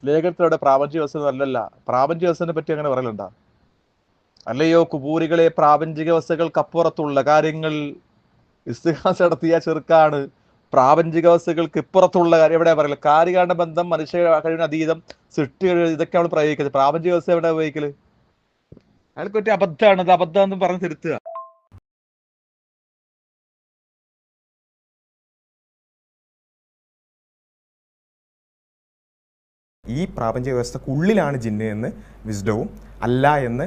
ലേഖനത്തിലൂടെ പ്രാപഞ്ചിക വസ്തു അല്ലല്ല. പ്രാപഞ്ചിക വസ്തുവിനെ പറ്റി അങ്ങനെ പറയലുണ്ടാ? അല്ലയോ കുബൂരികളെ, പ്രാപഞ്ചിക വസ്തുക്കൾക്കപ്പുറത്തുള്ള കാര്യങ്ങൾ ഇസ്തിഹാസ നടത്തിയ ചെറുക്കാണ്. പ്രാപഞ്ചിക വസ്തുക്കൾക്ക് ഇപ്പുറത്തുള്ള കാര്യം എവിടെ പറയല്? കാര്യകാരണ ബന്ധം, മനുഷ്യ കഴിവിന് അതീതം, സൃഷ്ടികൾ, ഇതൊക്കെ നമ്മൾ പ്രയോഗിക്കുന്നത്. പ്രാപഞ്ചിക വസ്തു എവിടെ ഉപയോഗിക്കല്? അയാൾക്ക് പറ്റിയ അബദ്ധമാണ്. അത് അബദ്ധം എന്ന് പറഞ്ഞ് തിരുത്തുക. ഈ പ്രാപഞ്ചിക വ്യവസ്ഥക്കുള്ളിലാണ് ജിന്ന് എന്ന് വിസ്ഡവും അല്ല എന്ന്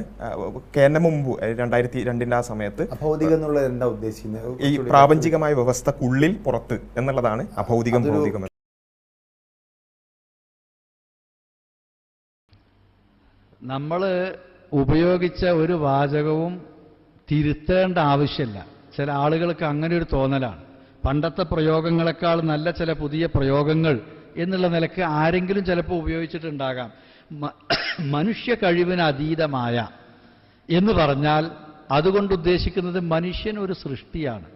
കേരള മുമ്പ് 2002 ആ സമയത്ത് അഭൗതികം എന്നുള്ളത് എന്താ ഉദ്ദേശിക്കുന്നത്? ഈ പ്രാപഞ്ചികമായ വ്യവസ്ഥക്കുള്ളിൽ പുറത്ത് എന്നുള്ളതാണ് അഭൗതികം ഭൗതികം. നമ്മൾ ഉപയോഗിച്ച ഒരു വാചകവും തിരുത്തേണ്ട ആവശ്യമില്ല. ചില ആളുകൾക്ക് അങ്ങനെ ഒരു തോന്നലാണ്. പണ്ടത്തെ പ്രയോഗങ്ങളെക്കാൾ നല്ല ചില പുതിയ പ്രയോഗങ്ങൾ എന്നുള്ള നിലക്ക് ആരെങ്കിലും ചിലപ്പോൾ ഉപയോഗിച്ചിട്ടുണ്ടാകാം. മനുഷ്യ കഴിവിന് അതീതമായ എന്ന് പറഞ്ഞാൽ അതുകൊണ്ട് ഉദ്ദേശിക്കുന്നത് മനുഷ്യൻ ഒരു സൃഷ്ടിയാണ്.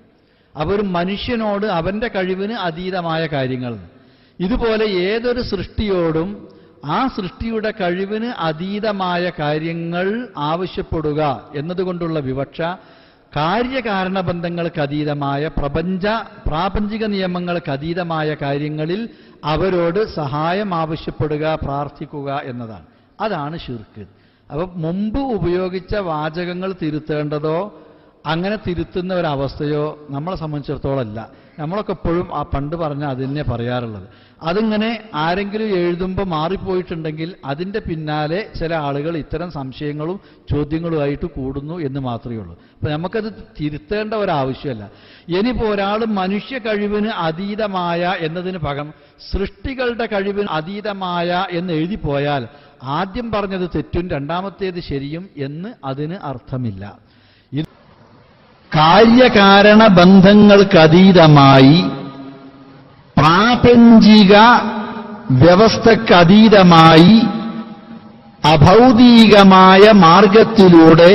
അപ്പോൾ ഒരു മനുഷ്യനോട് അവൻ്റെ കഴിവിന് അതീതമായ കാര്യങ്ങൾ, ഇതുപോലെ ഏതൊരു സൃഷ്ടിയോടും ആ സൃഷ്ടിയുടെ കഴിവിന് അതീതമായ കാര്യങ്ങൾ ആവശ്യപ്പെടുക എന്നതുകൊണ്ടുള്ള വിവക്ഷ കാര്യകാരണ ബന്ധങ്ങൾക്ക് അതീതമായ പ്രാപഞ്ചിക നിയമങ്ങൾക്ക് അതീതമായ കാര്യങ്ങളിൽ അവരോട് സഹായം ആവശ്യപ്പെടുക, പ്രാർത്ഥിക്കുക എന്നതാണ്. അതാണ് ശിർക്ക്. അപ്പം മുമ്പ് ഉപയോഗിച്ച വാചകങ്ങൾ തിരുത്തേണ്ടതോ അങ്ങനെ തിരുത്തുന്ന ഒരവസ്ഥയോ നമ്മളെ സംബന്ധിച്ചിടത്തോളം അല്ല. നമ്മളൊക്കെ എപ്പോഴും ആ പണ്ട് പറഞ്ഞ അതിനെ പറയാറുള്ളത്. അതിങ്ങനെ ആരെങ്കിലും എഴുതുമ്പോൾ മാറിപ്പോയിട്ടുണ്ടെങ്കിൽ അതിൻ്റെ പിന്നാലെ ചില ആളുകൾ ഇത്തരം സംശയങ്ങളും ചോദ്യങ്ങളുമായിട്ട് കൂടുന്നു എന്ന് മാത്രമേ ഉള്ളൂ. അപ്പം നമുക്കത് തിരുത്തേണ്ട ഒരാവശ്യമല്ല. ഇനിയിപ്പോൾ ഒരാൾ മനുഷ്യ കഴിവിന് അതീതമായ എന്നതിന് പകരം സൃഷ്ടികളുടെ കഴിവിന് അതീതമായ എന്ന് എഴുതിപ്പോയാൽ ആദ്യം പറഞ്ഞത് തെറ്റും രണ്ടാമത്തേത് ശരിയും എന്ന് അതിന് അർത്ഥമില്ല. കാര്യകാരണ ബന്ധങ്ങൾക്കതീതമായി പ്രാപഞ്ചിക വ്യവസ്ഥക്കതീതമായി അഭൗതികമായ മാർഗത്തിലൂടെ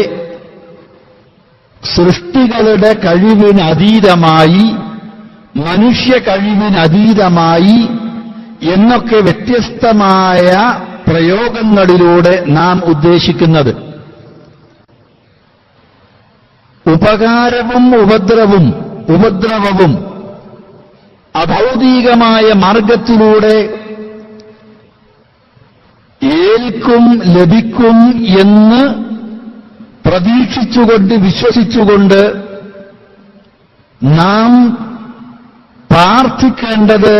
സൃഷ്ടികളുടെ കഴിവിനതീതമായി മനുഷ്യ കഴിവിനതീതമായി എന്നൊക്കെ വ്യത്യസ്തമായ പ്രയോഗങ്ങളിലൂടെ നാം ഉദ്ദേശിക്കുന്നത് ഉപകാരവും ഉപദ്രവവും അഭൗതികമായ മാർഗത്തിലൂടെ ഏൽക്കും ലഭിക്കും എന്ന് പ്രതീക്ഷിച്ചുകൊണ്ട് വിശ്വസിച്ചുകൊണ്ട് നാം പ്രാർത്ഥിക്കേണ്ടത്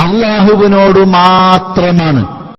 അല്ലാഹുവിനോട് മാത്രമാണ്.